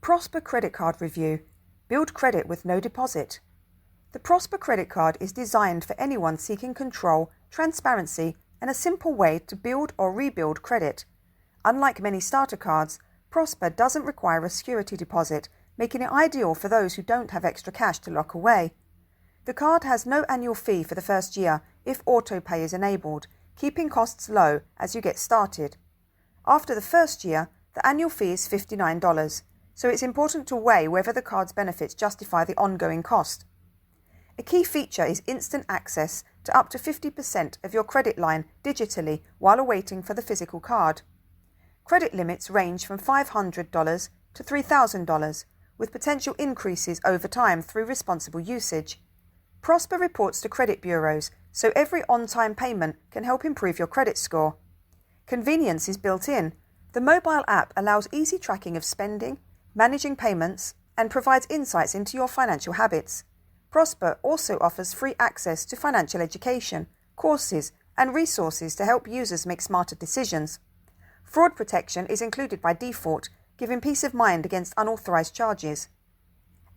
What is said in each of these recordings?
Prosper Credit Card Review. Build credit with no deposit. The Prosper Credit Card is designed for anyone seeking control, transparency, and a simple way to build or rebuild credit. Unlike many starter cards, Prosper doesn't require a security deposit, making it ideal for those who don't have extra cash to lock away. The card has no annual fee for the first year if autopay is enabled, keeping costs low as you get started. After the first year, the annual fee is $59, so it's important to weigh whether the card's benefits justify the ongoing cost. A key feature is instant access to up to 50% of your credit line digitally while awaiting for the physical card. Credit limits range from $500 to $3,000, with potential increases over time through responsible usage. Prosper reports to credit bureaus, so every on-time payment can help improve your credit score. Convenience is built in. The mobile app allows easy tracking of spending, managing payments, and provides insights into your financial habits. Prosper also offers free access to financial education, courses, and resources to help users make smarter decisions. Fraud protection is included by default, giving peace of mind against unauthorized charges.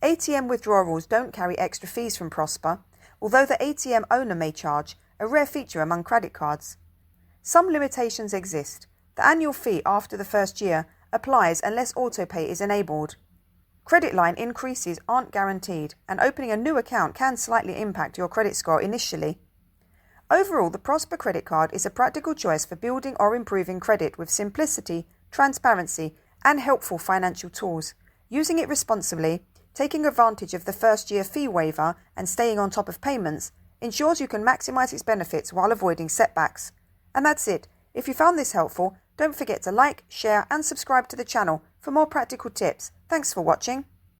ATM withdrawals don't carry extra fees from Prosper, although the ATM owner may charge, a rare feature among credit cards. Some limitations exist. The annual fee after the first year applies unless autopay is enabled. Credit line increases aren't guaranteed, and opening a new account can slightly impact your credit score initially. Overall, the Prosper credit card is a practical choice for building or improving credit with simplicity, transparency, and helpful financial tools. Using it responsibly, taking advantage of the first-year fee waiver and staying on top of payments ensures you can maximize its benefits while avoiding setbacks. And that's it. If you found this helpful, don't forget to like, share, and subscribe to the channel for more practical tips. Thanks for watching.